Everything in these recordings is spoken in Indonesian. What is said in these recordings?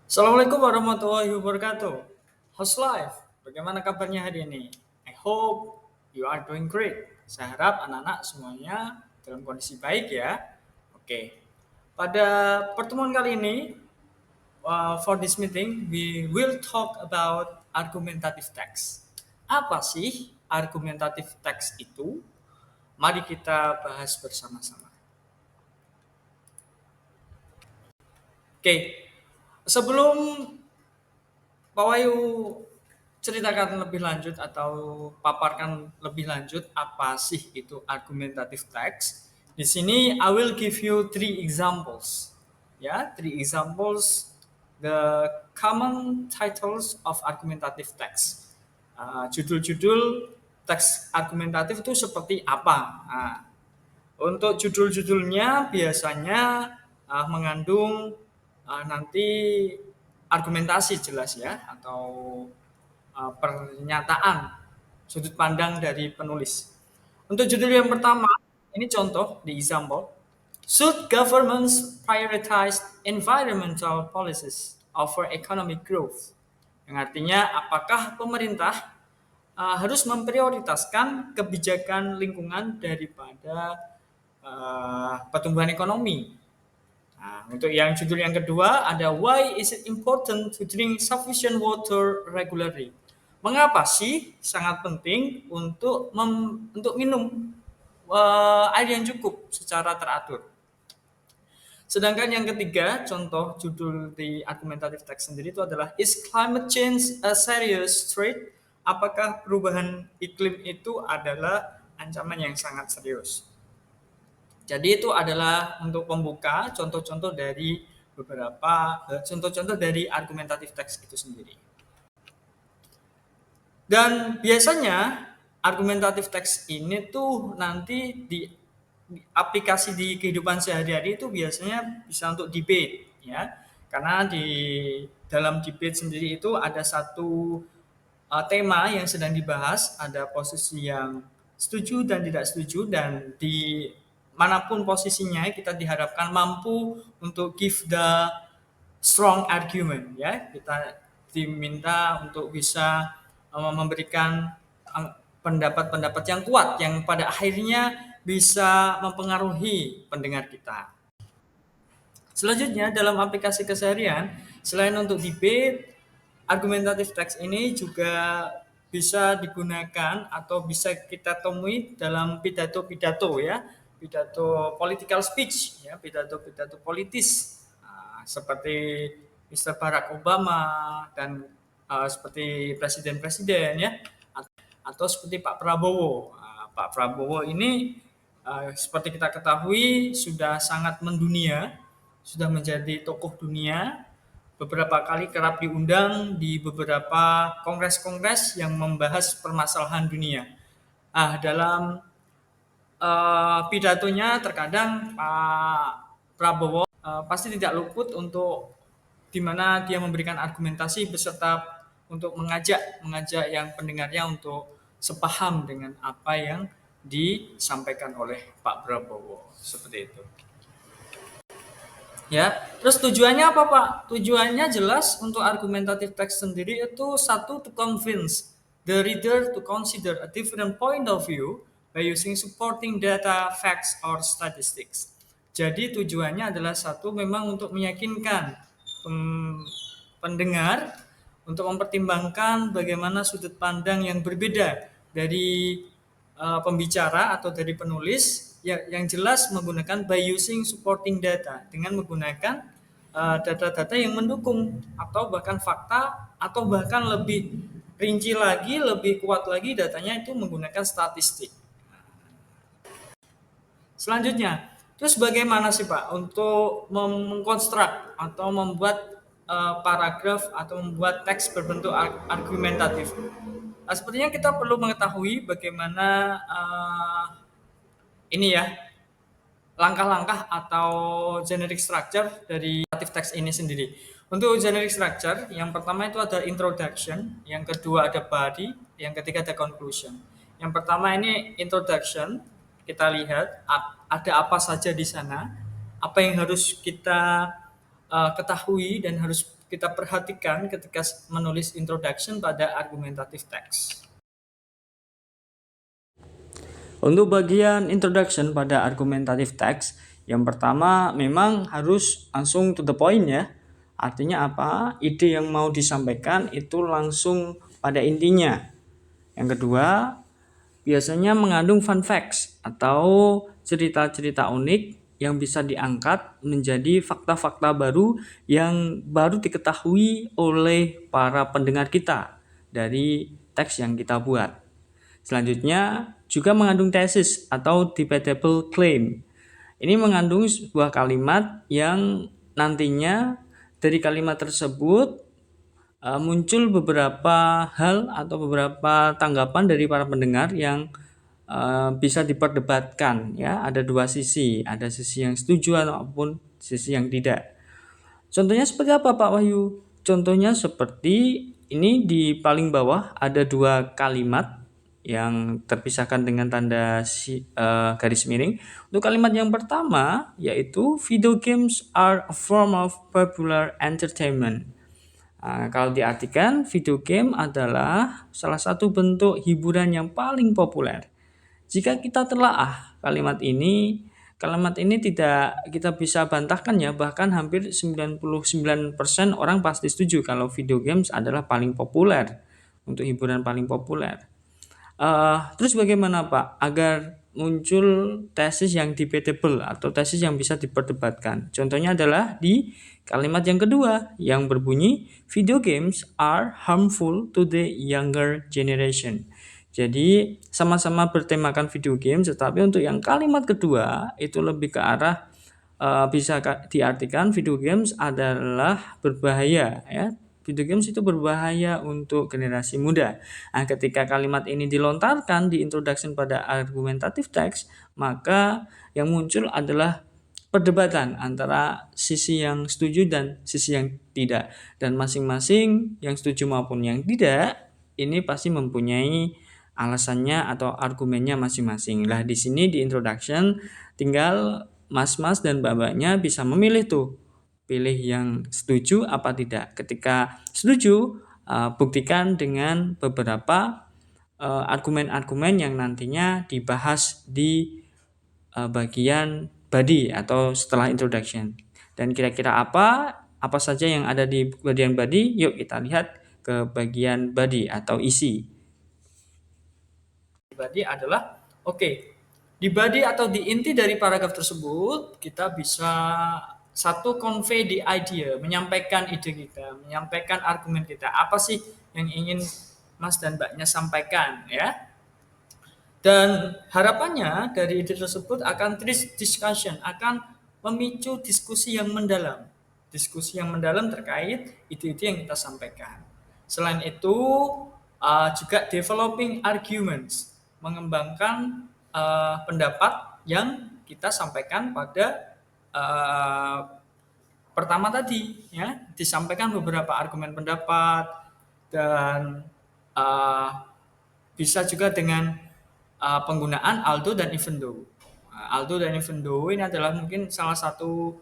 Assalamualaikum warahmatullahi wabarakatuh. How's life? Bagaimana kabarnya hari ini? I hope you are doing great. Saya harap anak-anak semuanya dalam kondisi baik ya. Oke. Pada pertemuan kali ini, for this meeting, we will talk about argumentative text. Apa sih argumentative text itu? Mari kita bahas bersama-sama. Oke. Sebelum Pak Wahyu ceritakan lebih lanjut atau paparkan lebih lanjut apa sih itu argumentative text. Di sini I will give you three examples. Ya, three examples the common titles of argumentative text. Judul-judul teks argumentatif itu seperti apa? Untuk judul-judulnya biasanya mengandung nanti argumentasi jelas ya atau pernyataan sudut pandang dari penulis. Untuk judul yang pertama, ini contoh di example. Should governments prioritize environmental policies over economic growth? Yang artinya apakah pemerintah harus memprioritaskan kebijakan lingkungan daripada pertumbuhan ekonomi. Nah, untuk yang judul yang kedua ada Why is it important to drink sufficient water regularly? Mengapa sih sangat penting untuk minum air yang cukup secara teratur? Sedangkan yang ketiga, contoh judul di argumentative text sendiri itu adalah Is climate change a serious threat? Apakah perubahan iklim itu adalah ancaman yang sangat serius? Jadi itu adalah untuk pembuka contoh-contoh dari contoh-contoh dari argumentative text itu sendiri. Dan biasanya argumentative text ini tuh nanti di aplikasi di kehidupan sehari-hari itu biasanya bisa untuk debate ya. Karena di dalam debate sendiri itu ada satu tema yang sedang dibahas, ada posisi yang setuju dan tidak setuju dan di manapun posisinya kita diharapkan mampu untuk give the strong argument ya. Kita diminta untuk bisa memberikan pendapat-pendapat yang kuat yang pada akhirnya bisa mempengaruhi pendengar kita. Selanjutnya dalam aplikasi keseharian, selain untuk debate, argumentative text ini juga bisa digunakan atau bisa kita temui dalam pidato-pidato ya, pidato political speech ya, pidato-pidato politis seperti Mr. Barack Obama dan seperti presiden-presiden ya, atau seperti Pak Prabowo. Pak Prabowo ini seperti kita ketahui sudah sangat mendunia, sudah menjadi tokoh dunia, beberapa kali kerap diundang di beberapa kongres-kongres yang membahas permasalahan dunia. Dalam pidatonya terkadang Pak Prabowo pasti tidak luput untuk di mana dia memberikan argumentasi beserta untuk mengajak yang pendengarnya untuk sepaham dengan apa yang disampaikan oleh Pak Prabowo seperti itu. Ya, terus tujuannya apa Pak? Tujuannya jelas untuk argumentative text sendiri itu satu to convince the reader to consider a different point of view by using supporting data, facts, or statistics. Jadi tujuannya adalah satu memang untuk meyakinkan pendengar untuk mempertimbangkan bagaimana sudut pandang yang berbeda dari pembicara atau dari penulis yang jelas menggunakan by using supporting data dengan menggunakan data-data yang mendukung atau bahkan fakta atau bahkan lebih rinci lagi, lebih kuat lagi datanya itu menggunakan statistik. Selanjutnya, terus bagaimana sih Pak untuk mengkonstruk atau membuat paragraf atau membuat teks berbentuk argumentatif? Sepertinya kita perlu mengetahui bagaimana ini ya langkah-langkah atau generic structure dari narrative text ini sendiri. Untuk generic structure, yang pertama itu ada introduction, yang kedua ada body, yang ketiga ada conclusion. Yang pertama ini introduction, kita lihat ada apa saja di sana, apa yang harus kita ketahui dan harus kita perhatikan ketika menulis introduction pada argumentative text. Untuk bagian introduction pada argumentative text, yang pertama memang harus langsung to the point ya. Artinya apa? Ide yang mau disampaikan itu langsung pada intinya. Yang kedua, biasanya mengandung fun facts atau cerita-cerita unik yang bisa diangkat menjadi fakta-fakta baru yang baru diketahui oleh para pendengar kita dari teks yang kita buat. Selanjutnya juga mengandung tesis atau debatable claim. Ini mengandung sebuah kalimat yang nantinya dari kalimat tersebut muncul beberapa hal atau beberapa tanggapan dari para pendengar yang bisa diperdebatkan ya. Ada dua sisi, ada sisi yang setuju ataupun sisi yang tidak. Contohnya seperti apa Pak Wahyu? Contohnya seperti ini, di paling bawah ada dua kalimat yang terpisahkan dengan tanda garis miring. Untuk kalimat yang pertama yaitu video games are a form of popular entertainment. Kalau diartikan, video game adalah salah satu bentuk hiburan yang paling populer. Jika kita telaah kalimat ini tidak kita bisa bantahkan ya, bahkan hampir 99% orang pasti setuju kalau video games adalah paling populer, untuk hiburan paling populer. Terus bagaimana Pak agar muncul tesis yang debatable atau tesis yang bisa diperdebatkan? Contohnya adalah di kalimat yang kedua yang berbunyi video games are harmful to the younger generation. Jadi sama-sama bertemakan video games, tetapi untuk yang kalimat kedua itu lebih ke arah bisa diartikan video games adalah berbahaya ya. Video games itu berbahaya untuk generasi muda. Nah, ketika kalimat ini dilontarkan di introduction pada argumentative text, maka yang muncul adalah perdebatan antara sisi yang setuju dan sisi yang tidak. Dan masing-masing yang setuju maupun yang tidak, ini pasti mempunyai alasannya atau argumennya masing-masing. Lah di sini di introduction tinggal mas-mas dan mbak-mbaknya bisa memilih tuh, pilih yang setuju apa tidak. Ketika setuju, buktikan dengan beberapa argumen-argumen yang nantinya dibahas di bagian body atau setelah introduction. Dan kira-kira apa saja yang ada di bagian body? Yuk kita lihat ke bagian body atau isi. Body adalah di body atau di inti dari paragraf tersebut kita bisa satu convey the idea, menyampaikan ide kita, menyampaikan argumen kita. Apa sih yang ingin Mas dan Mbaknya sampaikan ya? Dan harapannya dari ide tersebut akan trigger discussion, akan memicu diskusi yang mendalam. Diskusi yang mendalam terkait ide-ide yang kita sampaikan. Selain itu juga developing arguments, mengembangkan pendapat yang kita sampaikan pada pertama tadi ya, disampaikan beberapa argumen pendapat dan bisa juga dengan penggunaan although dan even though. Although dan even though ini adalah mungkin salah satu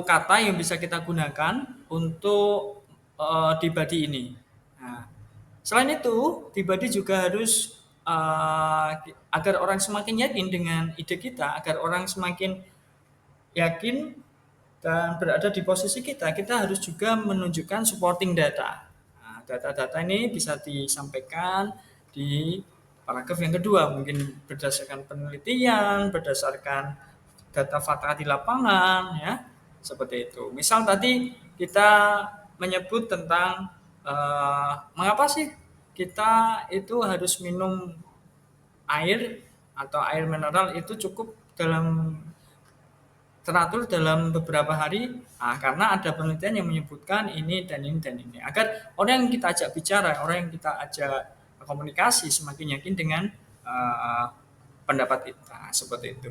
kata yang bisa kita gunakan untuk di body ini. Nah, selain itu, di body juga harus agar orang semakin yakin dengan ide kita, agar orang semakin yakin dan berada di posisi kita harus juga menunjukkan supporting data. Nah, data-data ini bisa disampaikan di paragraf yang kedua, mungkin berdasarkan penelitian, berdasarkan data fakta di lapangan, ya seperti itu. Misal tadi kita menyebut tentang mengapa sih kita itu harus minum air atau air mineral itu cukup teratur dalam beberapa hari, karena ada penelitian yang menyebutkan ini dan ini dan ini, agar orang yang kita ajak bicara, orang yang kita ajak komunikasi semakin yakin dengan pendapat kita, seperti itu.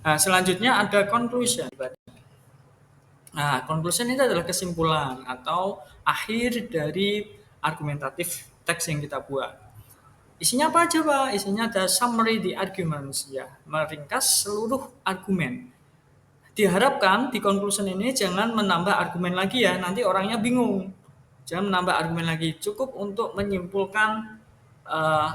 Nah, selanjutnya ada conclusion. Nah, conclusion itu adalah kesimpulan atau akhir dari argumentatif teks yang kita buat. Isinya apa aja Pak? Isinya ada summary the arguments, ya, meringkas seluruh argumen. Diharapkan di conclusion ini jangan menambah argumen lagi ya, nanti orangnya bingung. Jangan menambah argumen lagi, cukup untuk menyimpulkan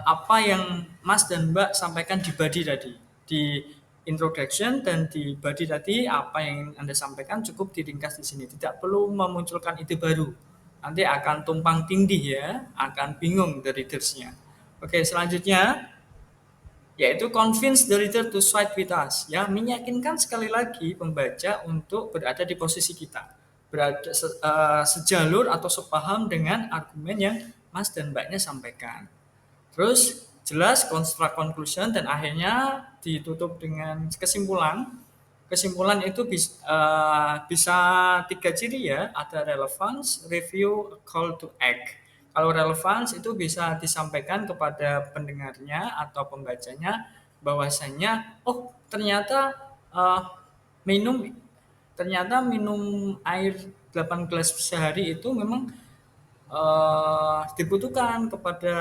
apa yang Mas dan Mbak sampaikan di body tadi. Di introduction dan di body tadi apa yang Anda sampaikan cukup diringkas di sini. Tidak perlu memunculkan ide baru. Nanti akan tumpang tindih ya, akan bingung the readersnya. Oke, selanjutnya yaitu convince the reader to side with us, ya, meyakinkan sekali lagi pembaca untuk berada di posisi kita, berada sejalur atau sepaham dengan argumen yang Mas dan Mbaknya sampaikan. Terus jelas construct conclusion dan akhirnya ditutup dengan kesimpulan. Kesimpulan itu bisa 3 ciri ya, ada relevance, review, call to act. Kalau relevance itu bisa disampaikan kepada pendengarnya atau pembacanya bahwasanya oh ternyata minum minum air 8 gelas sehari itu memang dibutuhkan kepada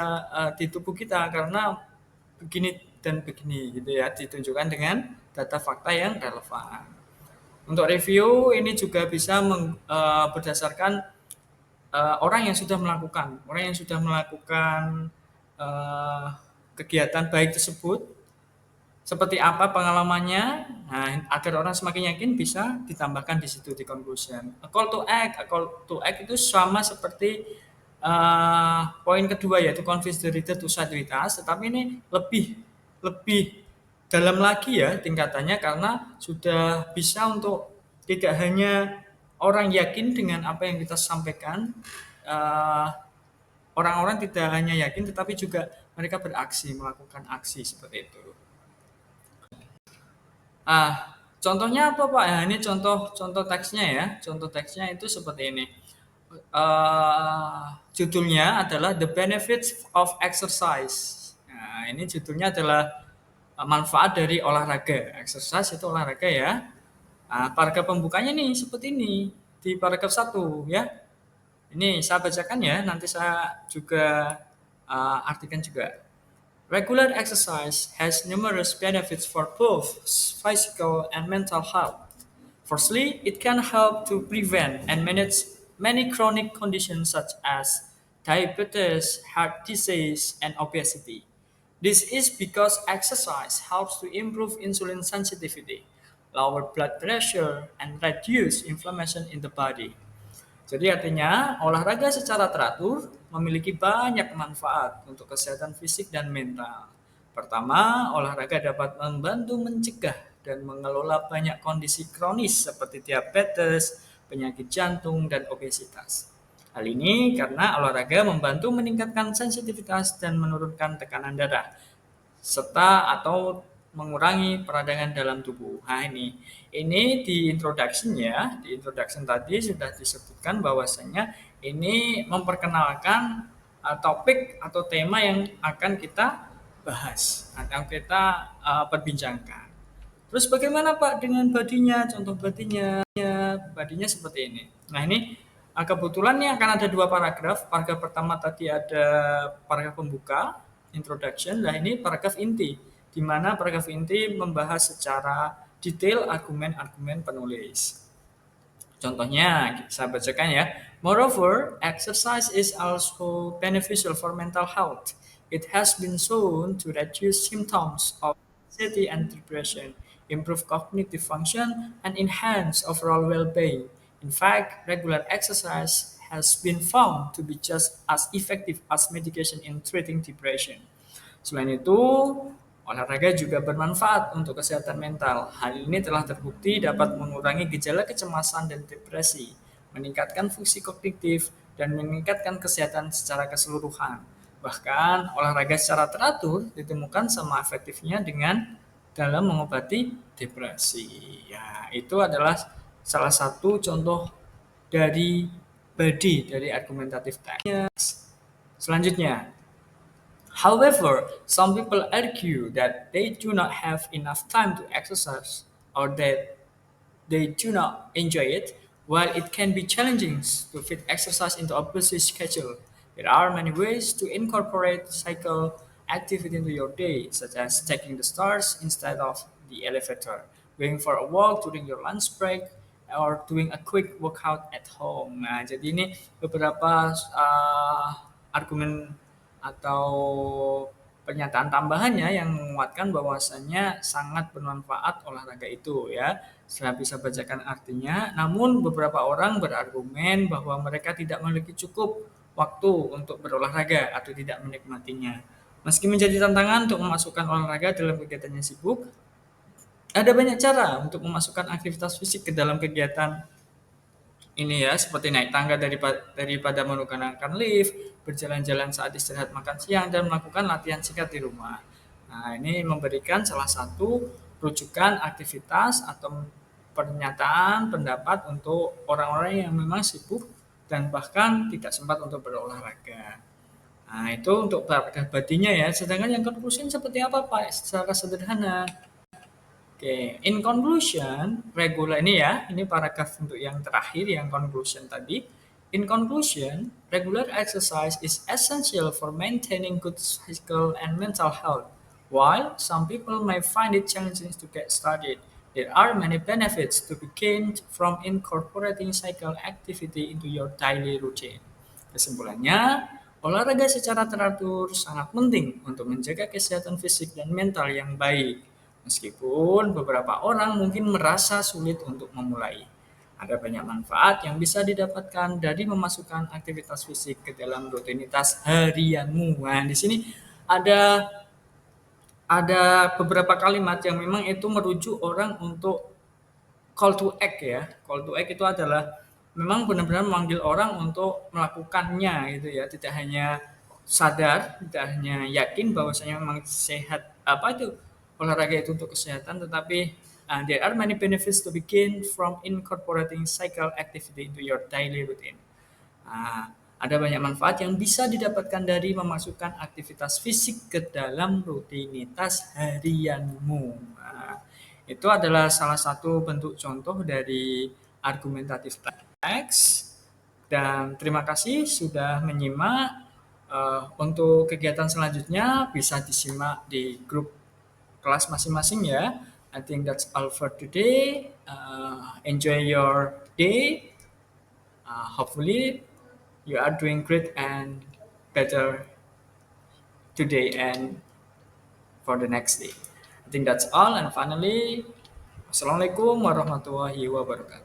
di tubuh kita karena begini dan begini gitu ya, ditunjukkan dengan data fakta yang relevan. Untuk review ini juga bisa berdasarkan orang yang sudah melakukan uh, kegiatan baik tersebut, seperti apa pengalamannya. Nah, agar orang semakin yakin bisa ditambahkan di situ di conclusion. A call to act itu sama seperti poin kedua yaitu convince the reader to side with us, tetapi ini lebih lebih dalam lagi ya tingkatannya karena sudah bisa untuk tidak hanya orang yakin dengan apa yang kita sampaikan, eh, orang-orang tidak hanya yakin tetapi juga mereka beraksi, melakukan aksi seperti itu. Contohnya apa Pak? Nah, ini contoh teksnya ya. Contoh teksnya itu seperti ini. Judulnya adalah The Benefits of Exercise. Nah, ini judulnya adalah manfaat dari olahraga. Exercise itu olahraga ya. Paragraf pembukanya nih seperti ini di paragraf 1 ya. Ini saya bacakan ya, nanti saya juga artikan juga. Regular exercise has numerous benefits for both physical and mental health. Firstly, it can help to prevent and manage many chronic conditions such as diabetes, heart disease, and obesity. This is because exercise helps to improve insulin sensitivity, lower blood pressure, and reduce inflammation in the body. Jadi artinya olahraga secara teratur memiliki banyak manfaat untuk kesehatan fisik dan mental. Pertama, olahraga dapat membantu mencegah dan mengelola banyak kondisi kronis seperti diabetes, penyakit jantung, dan obesitas. Hal ini karena olahraga membantu meningkatkan sensitivitas dan menurunkan tekanan darah, serta atau mengurangi peradangan dalam tubuh. Nah ini di introduction ya, di introduction tadi sudah disebutkan bahwasanya ini memperkenalkan topik atau tema yang akan kita bahas, akan kita perbincangkan. Terus bagaimana Pak dengan badinya? Contoh badinya, badinya seperti ini. Nah ini kebetulan nih akan ada 2 paragraf. Paragraf pertama tadi ada paragraf pembuka, introduction. Nah ini paragraf inti, di mana paragraf inti membahas secara detail argumen-argumen penulis. Contohnya, saya bacakan ya. Moreover, exercise is also beneficial for mental health. It has been shown to reduce symptoms of anxiety and depression, improve cognitive function, and enhance overall well-being. In fact, regular exercise has been found to be just as effective as medication in treating depression. Selain itu, olahraga juga bermanfaat untuk kesehatan mental. Hal ini telah terbukti dapat mengurangi gejala kecemasan dan depresi, meningkatkan fungsi kognitif, dan meningkatkan kesehatan secara keseluruhan. Bahkan, olahraga secara teratur ditemukan sama efektifnya dengan dalam mengobati depresi. Ya, itu adalah salah satu contoh dari body dari argumentatif teks. Selanjutnya, however, some people argue that they do not have enough time to exercise or that they do not enjoy it. While it can be challenging to fit exercise into a busy schedule, there are many ways to incorporate cycle activity into your day, such as taking the stairs instead of the elevator, going for a walk during your lunch break, or doing a quick workout at home. Nah, jadi ini beberapa argumen atau pernyataan tambahannya yang menguatkan bahwasannya sangat bermanfaat olahraga itu ya. Saya bisa bacakan artinya, namun beberapa orang berargumen bahwa mereka tidak memiliki cukup waktu untuk berolahraga atau tidak menikmatinya. Meski menjadi tantangan untuk memasukkan olahraga dalam kegiatan yang sibuk, ada banyak cara untuk memasukkan aktivitas fisik ke dalam kegiatan ini ya, seperti naik tangga daripada menggunakan lift, berjalan-jalan saat istirahat makan siang, dan melakukan latihan singkat di rumah. Nah, ini memberikan salah satu rujukan aktivitas atau pernyataan pendapat untuk orang-orang yang memang sibuk dan bahkan tidak sempat untuk berolahraga. Nah, itu untuk paragraf badinya ya. Sedangkan yang conclusion seperti apa, Pak? Secara sederhana. Oke, in conclusion, regular ini ya, ini paragraf untuk yang terakhir, yang conclusion tadi. In conclusion, regular exercise is essential for maintaining good physical and mental health. While some people may find it challenging to get started, there are many benefits to be gained from incorporating cycle activity into your daily routine. Kesimpulannya, olahraga secara teratur sangat penting untuk menjaga kesehatan fisik dan mental yang baik. Meskipun beberapa orang mungkin merasa sulit untuk memulai. Ada banyak manfaat yang bisa didapatkan dari memasukkan aktivitas fisik ke dalam rutinitas harianmu. Nah, di sini ada beberapa kalimat yang memang itu merujuk orang untuk call to act ya. Call to act itu adalah memang benar-benar memanggil orang untuk melakukannya gitu ya. Tidak hanya sadar, tidak hanya yakin bahwasanya memang sehat apa itu olahraga itu untuk kesehatan, tetapi there are many benefits to be gained from incorporating cycle activity into your daily routine. Ada banyak manfaat yang bisa didapatkan dari memasukkan aktivitas fisik ke dalam rutinitas harianmu. Itu adalah salah satu bentuk contoh dari argumentatif teks. Dan terima kasih sudah menyimak. Untuk kegiatan selanjutnya bisa disimak di grup kelas masing-masing ya. I think that's all for today. Enjoy your day. Hopefully you are doing great and better today and for the next day. I think that's all. And finally, Assalamualaikum warahmatullahi wabarakatuh.